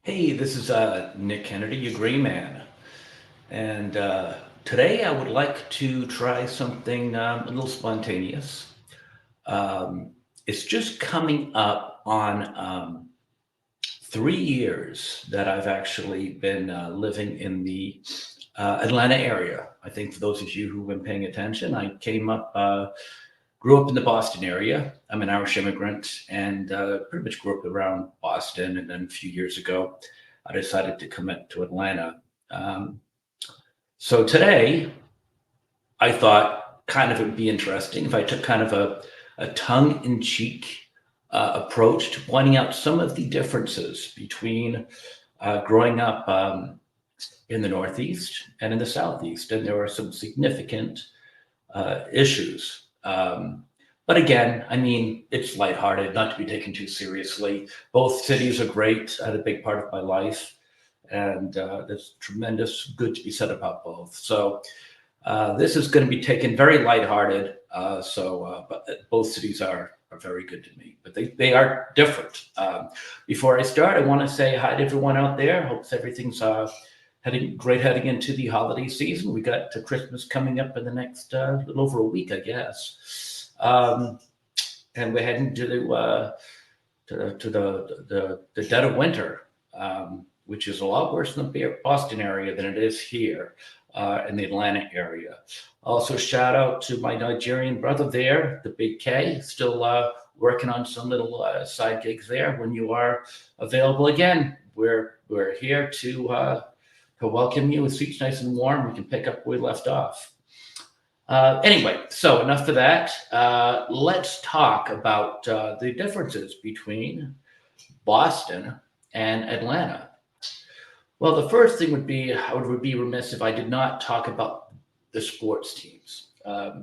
Hey, this is Nick Kennedy, your Gray Man. And today I would like to try something a little spontaneous. Um, it's just coming up on 3 years that I've actually been living in the Atlanta area. I think for those of you who've been paying attention, grew up in the Boston area. I'm an Irish immigrant and pretty much grew up around Boston. And then a few years ago, I decided to commit to Atlanta. Um, so today, I thought kind of it would be interesting if I took kind of a tongue in cheek approach to pointing out some of the differences between growing up in the Northeast and in the Southeast. And there are some significant issues. But again, I mean, it's lighthearted, not to be taken too seriously. Both cities are great, had a big part of my life, and there's tremendous good to be said about both. So this is going to be taken very lighthearted. But both cities are very good to me, but they are different. Before I start, I want to say hi to everyone out there. Hope everything's heading into the holiday season. We got to Christmas coming up in the next little over a week, I guess, and we're heading to the dead of winter, which is a lot worse in the Boston area than it is here in the Atlanta area. Also, shout out to my Nigerian brother there, the Big K, still working on some little side gigs there. When you are available again, we're here to welcome you. The seat's nice and warm. We can pick up where we left off. Anyway, so enough of that. Let's talk about the differences between Boston and Atlanta. Well, the first thing would be I would be remiss if I did not talk about the sports teams. I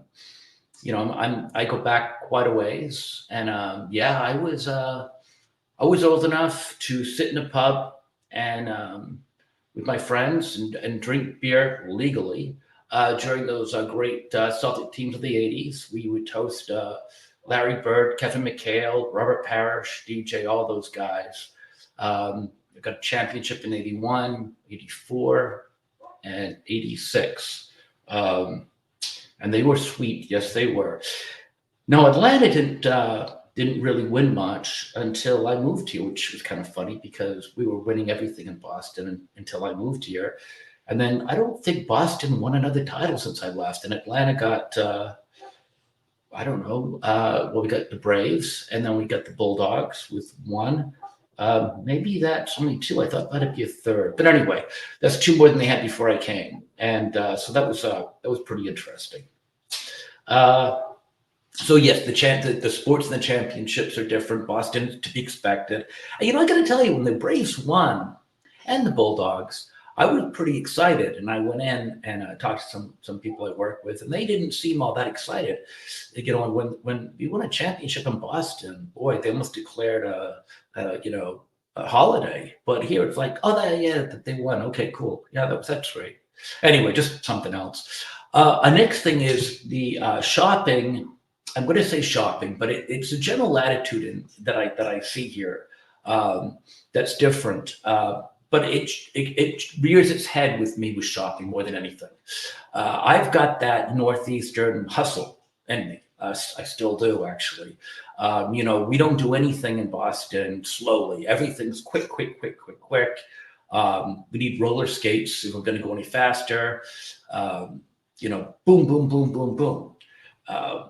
go back quite a ways, and yeah, I was old enough to sit in a pub and with my friends and drink beer legally during those great Celtic teams of the 80s. We would toast Larry Bird, Kevin McHale, Robert Parrish, DJ, all those guys. I got a championship in 81, 84, and 86. Um, and they were sweet. Yes, they were. No, Atlanta didn't really win much until I moved here, which was kind of funny because we were winning everything in Boston until I moved here. And then I don't think Boston won another title since I left, and Atlanta got I don't know. Well, we got the Braves, and then we got the Bulldogs with one. Maybe that's only two. I thought that'd be a third, but anyway, that's two more than they had before I came, and so that was pretty interesting. Uh, so yes, the sports and the championships are different. Boston to be expected. I got to tell you, when the Braves won and the Bulldogs, I was pretty excited, and I went in and talked to some people I work with, and they didn't seem all that excited. When we won a championship in Boston, boy, they almost declared a holiday. But here it's like, oh, yeah, that they won. Okay, cool. Yeah, that's great. Anyway, just something else. A next thing is the shopping. I'm going to say shopping, but it's a general attitude that I see here that's different. But it rears its head with me with shopping more than anything. I've got that northeastern hustle in me. I still do, actually. We don't do anything in Boston slowly. Everything's quick, quick, quick, quick, quick. We need roller skates if we're going to go any faster. Boom, boom, boom, boom, boom. Uh,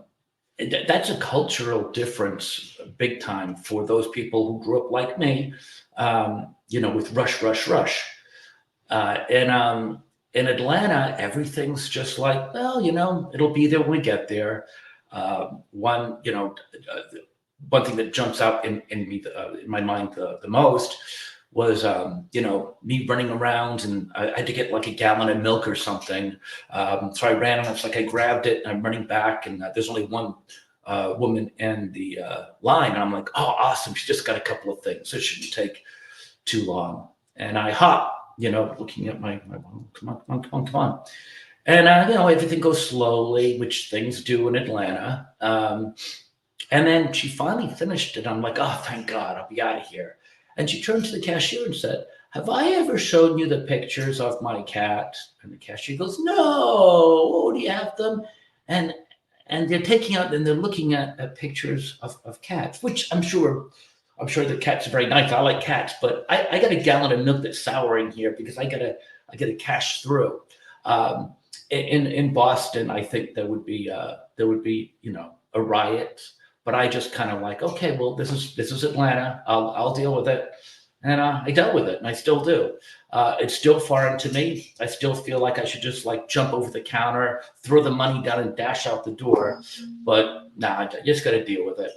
that's a cultural difference, big time, for those people who grew up like me, with rush, rush, rush. In Atlanta, everything's just like, well, it'll be there when we get there. One thing that jumps out in my mind the most was, me running around, and I had to get like a gallon of milk or something. So I ran, and it's like I grabbed it, and I'm running back, and there's only one woman in the line, and I'm like, oh, awesome! She just got a couple of things, so it shouldn't take too long. And I hop, looking at my come on, come on, come on, come on. And everything goes slowly, which things do in Atlanta. And then she finally finished it. I'm like, oh, thank God, I'll be out of here. And she turned to the cashier and said, have I ever shown you the pictures of my cat? And the cashier goes, no, oh, do you have them? And they're taking out and they're looking at pictures of cats, which I'm sure the cats are very nice. I like cats, but I got a gallon of milk that's souring here because I gotta cash through. Um, in Boston, I think there would be a riot, but I just kind of like, okay, well, this is Atlanta. I'll deal with it, and I dealt with it, and I still do. It's still foreign to me. I still feel like I should just like jump over the counter, throw the money down, and dash out the door. But nah, I just got to deal with it.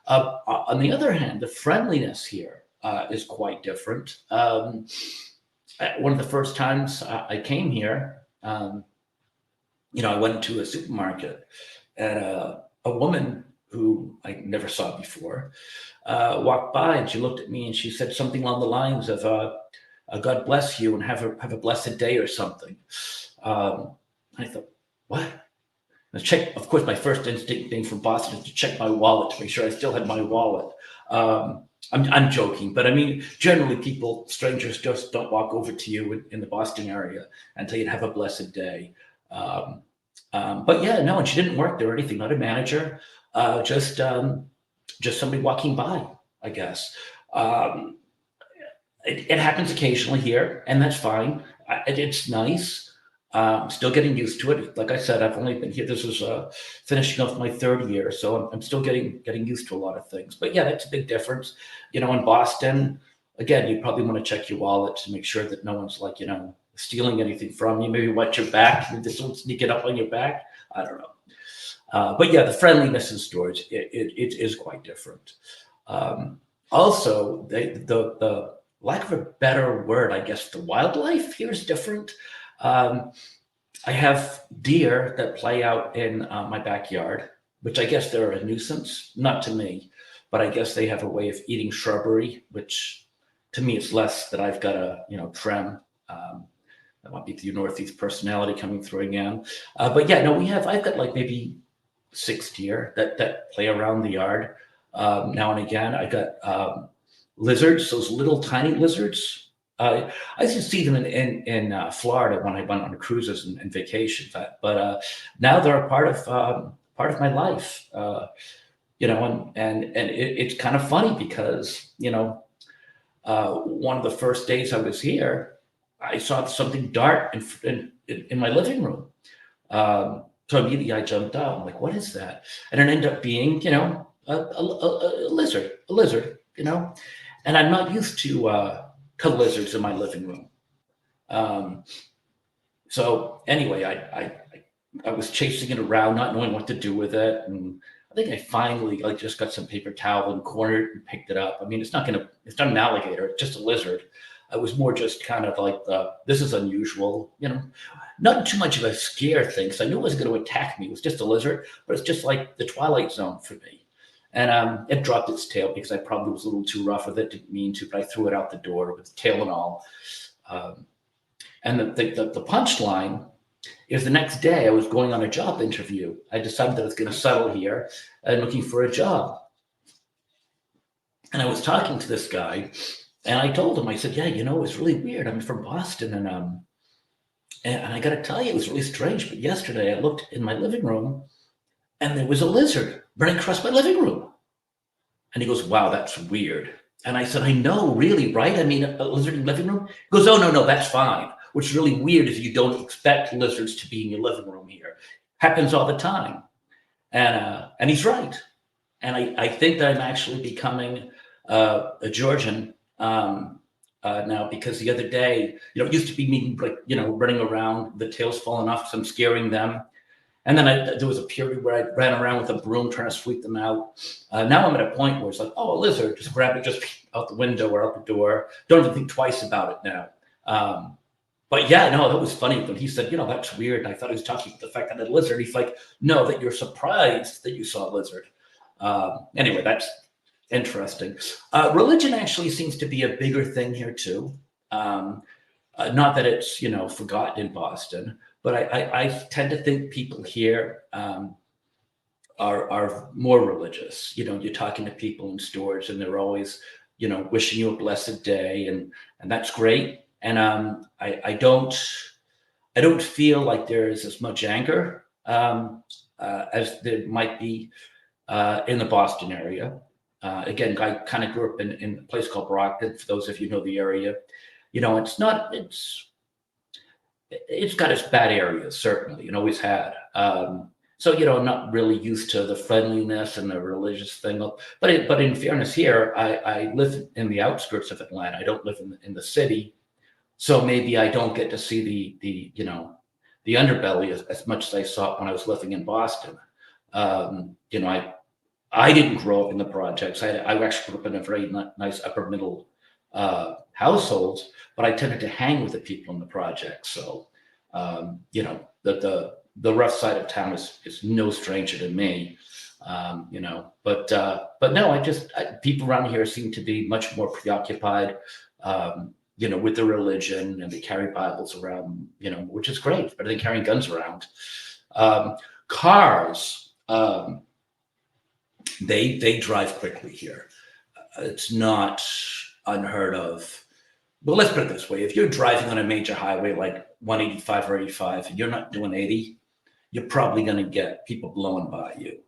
On the other hand, the friendliness here is quite different. One of the first times I came here, I went to a supermarket, and a woman who I never saw before walked by, and she looked at me and she said something along the lines of "God bless you and have a blessed day" or something. I thought, what? I checked. Of course, my first instinct being from Boston is to check my wallet to make sure I still had my wallet. I'm joking, but I mean, generally, strangers, just don't walk over to you in the Boston area and tell you to have a blessed day. Um, but yeah, no, and she didn't work there or anything. Not a manager, just somebody walking by, I guess. Um, it happens occasionally here, and that's fine. It's nice. Still getting used to it. Like I said, I've only been here. This is finishing off my third year, so I'm still getting used to a lot of things. But yeah, that's a big difference. In Boston, again, you probably want to check your wallet to make sure that no one's like stealing anything from you. Maybe watch your back. Maybe someone sneak it up on your back. I don't know. But yeah, the friendliness in stores it is quite different. Um, Also, the lack of a better word, I guess, the wildlife here is different. Um, I have deer that play out in my backyard, which I guess they're a nuisance, not to me, but I guess they have a way of eating shrubbery, which to me it's less that I've got to trim. Um, that might be the Northeast personality coming through again. But yeah, no, I've got like maybe six deer that play around the yard now and again. I got lizards, those little tiny lizards. I used to see them in Florida when I went on cruises and vacations. But now they're a part of my life. It's kind of funny because one of the first days I was here, I saw something dart in my living room. So immediately I jumped out. I'm like, what is that? And it ended up being, a lizard, And I'm not used to lizards in my living room. Um, so anyway, I was chasing it around, not knowing what to do with it, and I think I finally like just got some paper towel and cornered and picked it up. I mean, it's not an alligator, it's just a lizard. I was more just kind of like this is unusual, not too much of a scare thing, because I knew it wasn't going to attack me. It was just a lizard, but it's just like the Twilight Zone for me. And it dropped its tail because I probably was a little too rough with it, didn't mean to, but I threw it out the door with the tail and all. Um, and the punchline is the next day I was going on a job interview. I decided that I was going to settle here and looking for a job. And I was talking to this guy, and I told him, I said, yeah, it's really weird. I'm from Boston, and I got to tell you, it was really strange. But yesterday I looked in my living room, and there was a lizard running across my living room. And he goes, wow, that's weird. And I said, I know, really, right? I mean, a lizard in the living room? He goes, oh, no, that's fine. What's really weird is you don't expect lizards to be in your living room here. Happens all the time. And he's right. And I think that I'm actually becoming a Georgian now, because the other day, it used to be me, like, running around, the tails falling off, so I'm scaring them. And then there was a period where I ran around with a broom trying to sweep them out. Now I'm at a point where it's like, oh, a lizard, just grab it just out the window or out the door. Don't even think twice about it now. But yeah, no, that was funny when he said, that's weird. And I thought he was talking about the fact that a lizard. He's like, no, that you're surprised that you saw a lizard. Anyway, that's interesting. Religion actually seems to be a bigger thing here too. Not that it's forgotten in Boston, but I tend to think people here are more religious. You're talking to people in stores, and they're always wishing you a blessed day, and that's great. And I don't feel like there is as much anger as there might be in the Boston area. Again, I kind of grew up in a place called Brockton. For those of you who know the area, it's not it's got its bad areas, certainly, and always had. So, I'm not really used to the friendliness and the religious thing. But in fairness, here I live in the outskirts of Atlanta. I don't live in the city, so maybe I don't get to see the underbelly as much as I saw it when I was living in Boston. I didn't grow up in the projects. I actually grew up in a very nice upper middle household, but I tended to hang with the people in the projects. So, the rough side of town is no stranger to me. But no, people around here seem to be much more preoccupied, with the religion, and they carry Bibles around, which is great, better than carrying guns around. Cars, they drive quickly here. It's not unheard of. Well, let's put it this way. If you're driving on a major highway like 185 or 85 and you're not doing 80, you're probably going to get people blowing by you.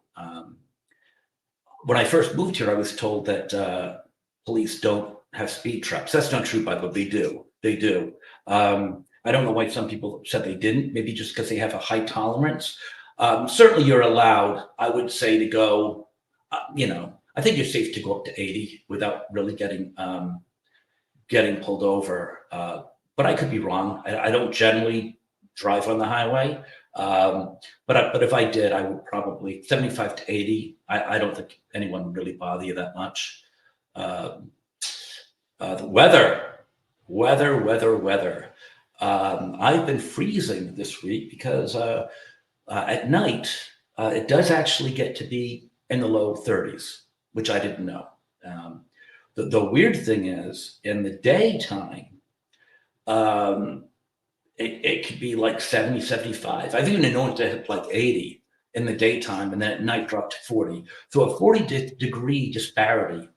When I first moved here, I was told that police don't have speed traps. That's not true, by the way. They do. They do. I don't know why some people said they didn't. Maybe just because they have a high tolerance. Certainly, you're allowed, I would say, to go. I think you're safe to go up to 80 without really getting pulled over. But I could be wrong. I don't generally drive on the highway. But if I did, I would probably 75 to 80. I don't think anyone would really bother you that much. The weather. I've been freezing this week because at night it does actually get to be in the low 30s, which I didn't know. The weird thing is, in the daytime, it could be like 70, 75. I've even known it to hit like 80 in the daytime, and then at night drop to 40. So a 40-degree disparity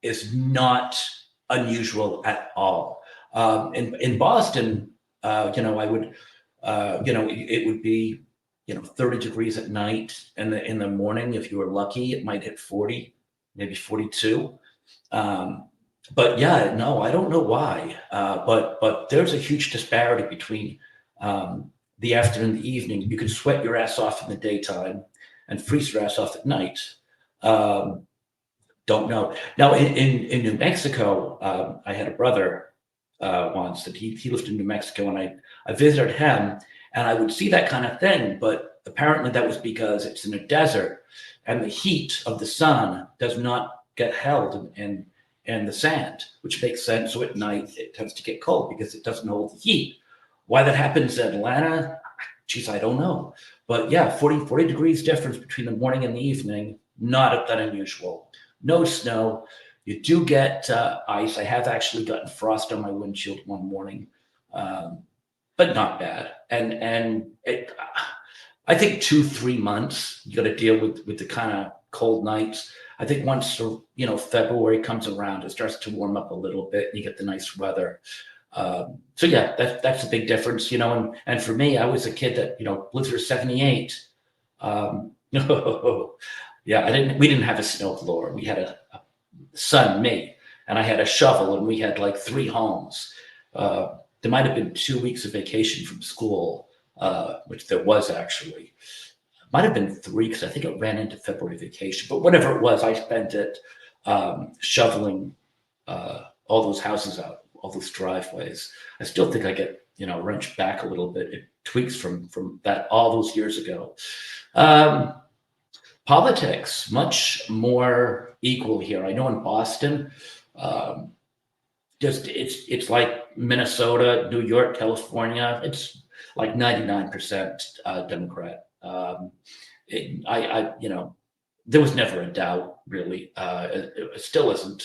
is not unusual at all. In Boston, I would, it would be, 30 degrees at night, and in the morning, if you were lucky, it might hit 40, maybe 42. But yeah, no, I don't know why. But there's a huge disparity between the afternoon and the evening. You can sweat your ass off in the daytime and freeze your ass off at night. Don't know. Now in New Mexico, I had a brother once that he lived in New Mexico, and I visited him, and I would see that kind of thing. But apparently that was because it's in a desert, and the heat of the sun does not get held in the sand, which makes sense. So at night it tends to get cold because it doesn't hold the heat. Why that happens in Atlanta, geez, I don't know. But yeah, 40 degrees difference between the morning and the evening, not that unusual. No snow. You do get ice. I have actually gotten frost on my windshield one morning, but not bad. And I think 2-3 months you got to deal with the kind of cold nights. I think once February comes around, it starts to warm up a little bit, and you get the nice weather. So yeah, that's a big difference, And for me, I was a kid that lived through '78. Yeah, we didn't have a snowblower. We had a son, me, and I had a shovel, and we had like 3 homes. There might have been 2 weeks of vacation from school, which there was actually. Might have been 3 because I think it ran into February vacation. But whatever it was, I spent it shoveling all those houses out, all those driveways. I still think I get wrenched back a little bit. It tweaks from that all those years ago. Politics, much more equal here. I know in Boston, it's like Minnesota, New York, California. It's like 99% Democrat. There was never a doubt, really. It still isn't.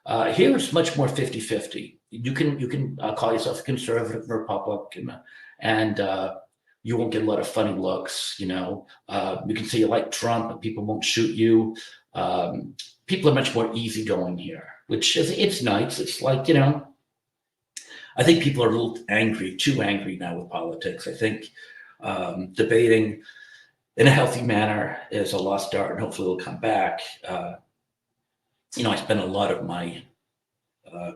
Here it's much more 50-50. You can call yourself a conservative Republican, and you won't get a lot of funny looks. You can say you like Trump, and people won't shoot you. People are much more easygoing here, which is it's nice. It's like, you know, I think people are a little angry, too angry now with politics. I think debating in a healthy manner is a lost art, and hopefully it'll come back. You know, I spent a lot of my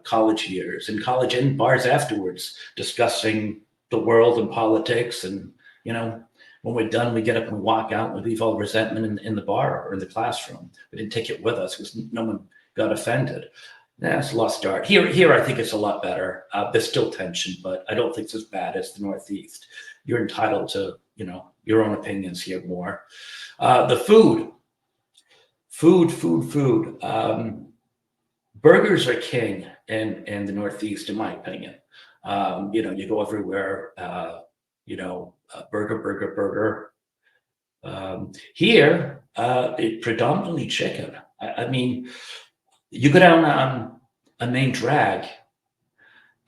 college years in college and bars afterwards discussing the world and politics. And, you know, when we're done, we get up and walk out and we leave all resentment in the bar or in the classroom. We didn't take it with us because no one got offended. That's a lost art. Here, I think it's a lot better. There's still tension, but I don't think it's as bad as the Northeast. You're entitled to, you know, your own opinions here more. The food. Burgers are king in the Northeast, in my opinion. You know, you go everywhere, you know, burger. Here, it predominantly chicken. I mean, you go down a main drag,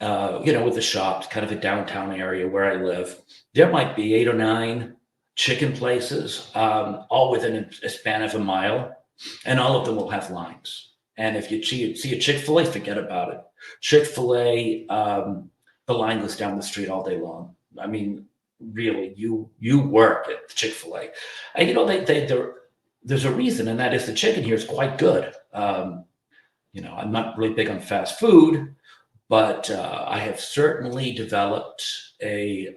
you know, with the shops, kind of a downtown area where I live. There might be 8 or 9 chicken places, all within a span of a mile, and all of them will have lines. And if you see a Chick-fil-A, forget about it. Chick-fil-A, the line goes down the street all day long. I mean, really, you work at Chick-fil-A, and you know there's a reason, and that is the chicken here is quite good. You know, I'm not really big on fast food, but I have certainly developed a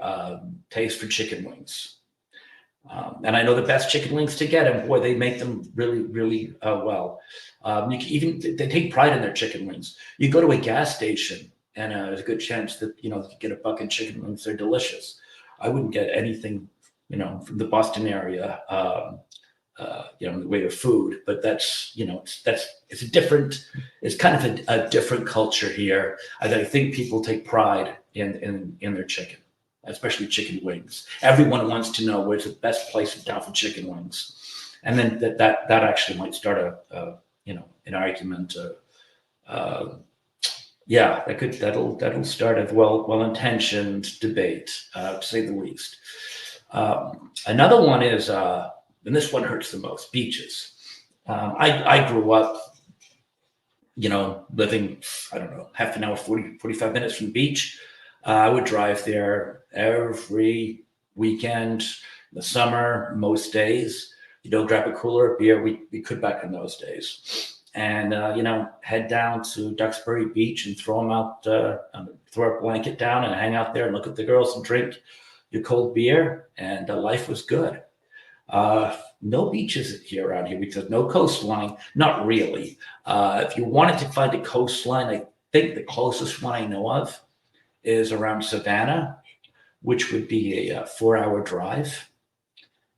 taste for chicken wings. And I know the best chicken wings to get, and boy, they make them really, really well. You can even they take pride in their chicken wings. You go to a gas station, and there's a good chance that you know you get a bucket chicken wings. They're delicious. I wouldn't get anything, you know, from the Boston area, you know, in the way of food. But that's, you know, it's a different, it's kind of a different culture here. I think people take pride in their chicken, especially chicken wings. Everyone wants to know where's the best place in town for chicken wings, and then that actually might start a you know, an argument. Yeah, that'll start a well-intentioned debate, to say the least. Another one is, and this one hurts the most: beaches. I grew up, you know, living, I don't know, half an hour, 45 minutes from the beach. I would drive there every weekend, in the summer, most days. You know, grab a cooler of beer. We could back in those days. And, you know, head down to Duxbury Beach and throw them out, throw a blanket down and hang out there and look at the girls and drink your cold beer. And life was good. No beaches here around here because no coastline. Not really. If you wanted to find a coastline, I think the closest one I know of is around Savannah, which would be a 4-hour drive.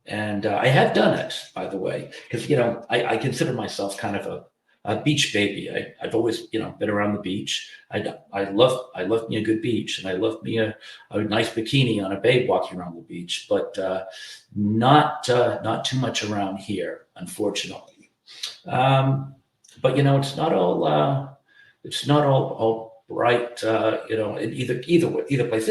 And I have done it, by the way, because, you know, I consider myself kind of a beach baby. I've always, you know, been around the beach. I love me a good beach, and I love me a nice bikini on a babe walking around the beach, but not too much around here, unfortunately. But you know, it's not all bright. You know, in either place.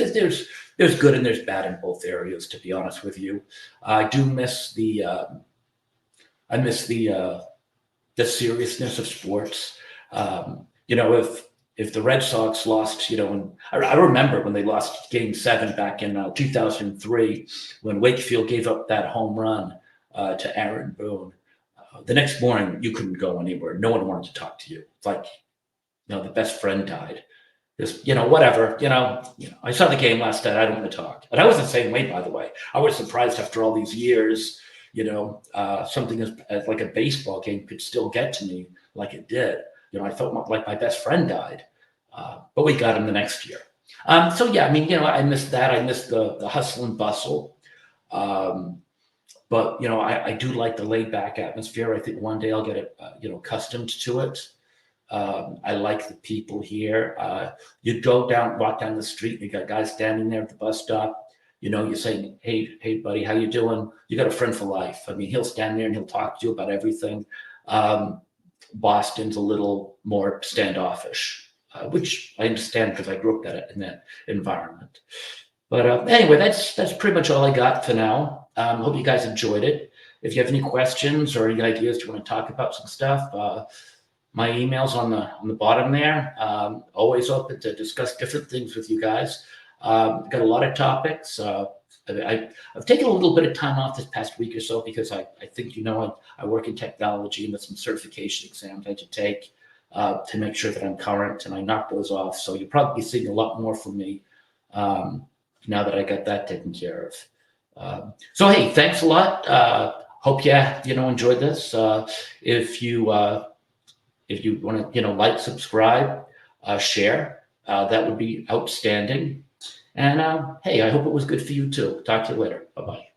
There's good and there's bad in both areas. To be honest with you, I do miss the seriousness of sports. You know, if the Red Sox lost, you know, and I remember when they lost Game 7 back in 2003, when Wakefield gave up that home run to Aaron Boone. The next morning, you couldn't go anywhere. No one wanted to talk to you. It's like, you know, the best friend died. Just, you know, whatever. I saw the game last night. I don't want to talk. And I was the same way, by the way. I was surprised after all these years. You know, something as like a baseball game could still get to me like it did. You know, I felt like my best friend died, but we got him the next year. So yeah, I mean, you know, I missed that. I missed the hustle and bustle. But you know, I do like the laid back atmosphere. I think one day I'll get you know, accustomed to it. I like the people here. You walk down the street, you got guys standing there at the bus stop. You know, you're saying, hey, buddy, how you doing? You got a friend for life. I mean, he'll stand there and he'll talk to you about everything. Boston's a little more standoffish, which I understand because I grew up in that environment. But anyway, that's pretty much all I got for now. Hope you guys enjoyed it. if you have any questions or any ideas you want to talk about some stuff, my email's on the bottom there. Always open to discuss different things with you guys. Got a lot of topics. I've taken a little bit of time off this past week or so because I think, I work in technology and there's some certification exams I had to take to make sure that I'm current, and I knocked those off. So you'll probably be seeing a lot more from me now that I got that taken care of. So, hey, thanks a lot. Hope you enjoyed this. If you want to like, subscribe, share, that would be outstanding. And hey, I hope it was good for you too. Talk to you later. Bye bye.